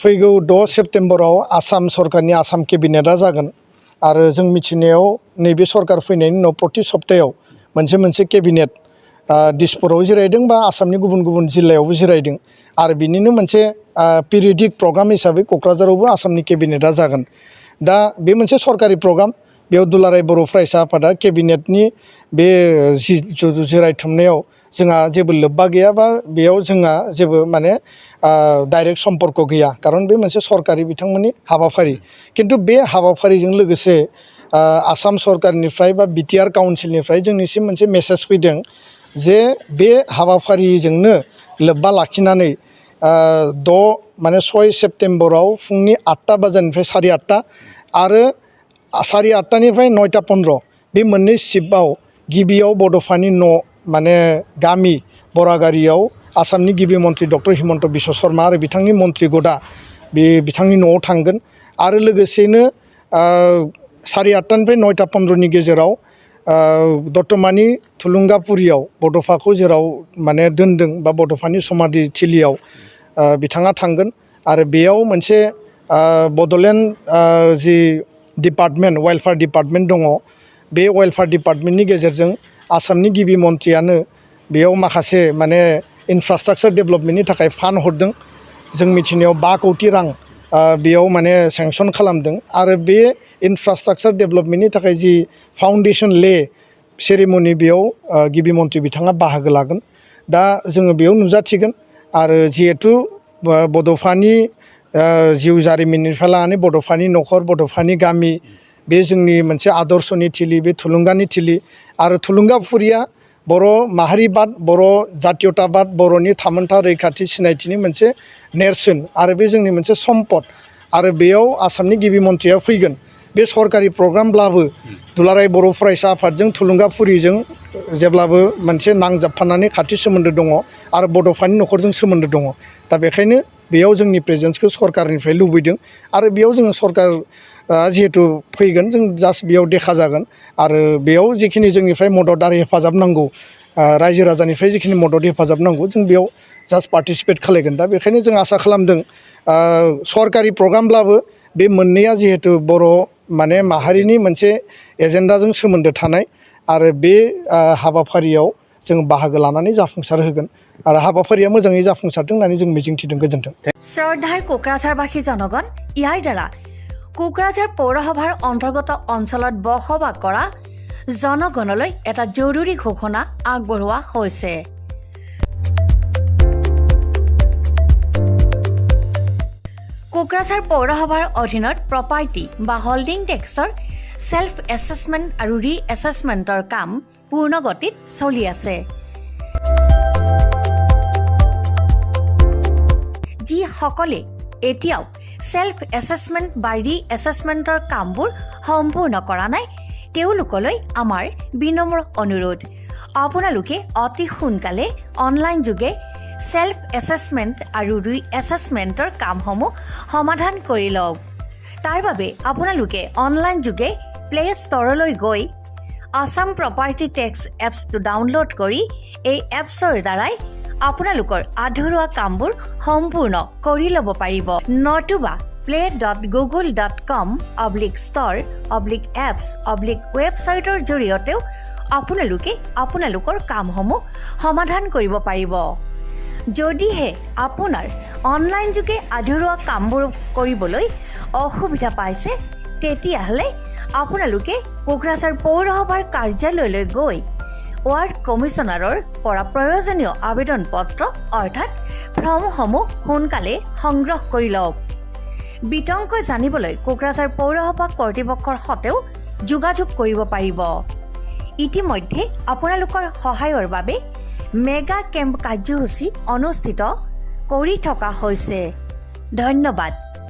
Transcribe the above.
फैगौ 6 सेप्तेम्बराव आसाम सरकारनि आसाम केबिनेटआ जागोन आरो जों मिथिनायाव नैबे सरकार फैनायनि उनाव प्रति सप्तायाव मोनसे केबिनेट दिसपुराव जिरायदों बा आसामनि गुबुन गुबुन जिल्लायावबो जिरायदों आरो बिनिनो मोनसे पिरियडिक प्रग्राम हिसाबै क'क्राझारावबो आसामनि केबिनेटआ जागोन। दा बे मोनसे सरकारि प्रग्राम बेयाव दुलाराय बर' फरायसा आफादा केबिनेटनि बे जिरायथुमनायाव जोंहा जेबो लोब्बा गैया बा बेयाव जोंहा जेबो माने डाइरेक्ट सम्पर्क गैया खारन बे मोनसे सरकारि बिथांमोननि हाबाफारि किन्तु बे हाबाफारिजों लोगोसे आसाम सरकारनिफ्राय बा बिटिआर काउन्सिलनिफ्राय जोंनिसिम मोनसे मेसेज फैदों जे बे हाबाफारिजोंनो लोब्बा लाखिनानै 6 सेप्तेम्बराव फुंनि 8टा बाजिनिफ्राय 8:30 आरो 8:30निफ्राय 9:15 बे मोननै शिफ्टआव गिबियाव बड'फानि न' माने गामि बरागारियाव आसामनि गिबि मन्त्रि डक्टर हिमन्त बिश्व शर्मा आरो बिथांनि मन्त्रि गदा बिथांनि न'आव थांगोन आरो लोगोसेनो 8:30निफ्राय 9:15 गेजेराव दतमानि थुलुंगापुरियाव बड'फाखौ जेराव माने दोनदों बा बड'फानि समाधि थिलियाव बिथाङा थांगोन आरो बेयाव मोनसे बड'लेण्ड जि डिपार्टमेन्ट वेलफेयार डिपार्टमेन्ट दङ बे वेलफेयार डिपार्टमेन्टनि गेजेरजों आसामनि गिबि मन्त्रियानो बेयाव माखासे माने इनफ्रास्ट्राक्चार डेभेलपमेन्टनि थाखाय फान्ड हरदों जों मिथिनायाव 5 कौटि रां बेयाव माने सेंसन खालामदों आरो बे इनफ्रास्ट्राक्चार डेभेलपमेन्टनि थाखाय जि फाउन्डेसन ले सेरेमनि बेयाव गिबि मन्त्रि बिथाङा बाहागो लागोन। दा जोङो बेयाव नुजाथिगोन आरो जिहेतु बड'फानि जिउ जारिमिननिफ्राय लानानै बड'फानि न'खर बड'फानि गामि बे जोंनि मोनसे आदर्शनि थिलि बे थुलुंगानि थिलि आरो थुलुंगाफुरिया बर' माहारिबाद बर' जातीयताबाद बर'नि थामोनथा रैखाथि सिनायथिनि मोनसे नेरसोन आरो बे जोंनि मोनसे सम्पद आरो बेयाव आसामनि गिबि मन्थ्रिया फैगोन बे सरकारि प्रग्रामब्लाबो दुलाराय बर' फरायसा आफादजों थुलुंगाफुरिजों जेब्लाबो मोनसे नांजाबफानानै खाथि सोमोन्दो दङ आरो बड'फानि न'खरजों सोमोन्दो दङ। दा बेखायनो बेयाव जोंनि प्रेजेन्सखौ सरकारनिफ्राय लुबैदों आरो बेयाव जोङो सरकार जिहेतु फैगोन जों जास्ट बेयाव देखा जागोन आरो बेयाव जिखिनि जोंनिफ्राय मदद आरो हेफाजाब नांगौ रायजो राजानिफ्राय जिखिनि मदद हेफाजाब नांगौ जों बेयाव जास्ट पार्टिसिपेट खालायगोन। दा बेखायनो जों आसा खालामदों सरकारि प्रग्रामब्लाबो बे मोननैया जिहेतु बर' माने माहारिनि मोनसे एजेन्डाजों सोमोन्दो थानाय आरो बे हाबाफारियाव जों बाहागो लानानै जाफुंसार होगोन आरो हाबाफारिया मोजाङै जाफुंसारदों होननानै जों मिजिंथिदों। गोजोन्थों। শ্ৰদ্ধাৰ কোকৰাঝাৰবাসী জনগণ ইয়াৰ দ্বাৰা কোকৰাঝাৰ পৌৰসভাৰ অন্তৰ্গত অঞ্চলত বসবাস কৰা জনগণলৈ এটা জৰুৰী ঘোষণা আগবঢ়োৱা হৈছে। কোকৰাঝাৰ পৌৰসভাৰ অধীনত প্ৰপাৰ্টি বা হোল্ডিং টেক্সৰ সেল্ফ এছেছমেণ্ট আৰু ৰি এছেছমেণ্টৰ কাম পূৰ্ণ গতিত চলি আছে। যিসকলে এতিয়াও সেল্ফ এছেছমেণ্ট বা ৰি এছেছমেণ্টৰ কামবোৰ সম্পূৰ্ণ কৰা নাই তেওঁলোকলৈ আমাৰ বিনম্ৰ অনুৰোধ আপোনালোকে অতি সোনকালে অনলাইন যোগে সেল্ফ এছেছমেণ্ট আৰু ৰি এছেছমেণ্টৰ কামসমূহ সমাধান কৰি লওক। তাৰ বাবে আপোনালোকে অনলাইন যোগে প্লে ষ্ট'ৰলৈ গৈ আসাম প্ৰপাৰ্টি টেক্স এপছটো ডাউনলোড কৰি এই এপছৰ দ্বাৰাই আপোনালোকৰ আধৰুৱা কামবোৰ সম্পূৰ্ণ কৰি ল'ব পাৰিব। নতুবা play.google.com/store/apps/ৱেবছাইটৰ জৰিয়তেও আপোনালোকে আপোনালোকৰ কামসমূহ সমাধান কৰিব পাৰিব। যদিহে আপোনাৰ অনলাইন যোগে আধৰুৱা কামবোৰ কৰিবলৈ অসুবিধা পাইছে তেতিয়াহ'লে আপোনালোকে কোকৰাঝাৰ পৌৰসভাৰ কাৰ্যালয়লৈ গৈ ৱাৰ্ড কমিছনাৰৰ পৰা প্ৰয়োজনীয় আবেদন পত্ৰ অৰ্থাৎ ফৰ্মসমূহ সোনকালে সংগ্ৰহ কৰি লওক। বিতংকৈ জানিবলৈ কোকৰাঝাৰ পৌৰসভা কৰ্তৃপক্ষৰ সৈতেও যোগাযোগ কৰিব পাৰিব। ইতিমধ্যে আপোনালোকৰ সহায়ৰ বাবে মেগা কেম্প কাৰ্যসূচী অনুষ্ঠিত কৰি থকা হৈছে। ধন্যবাদ।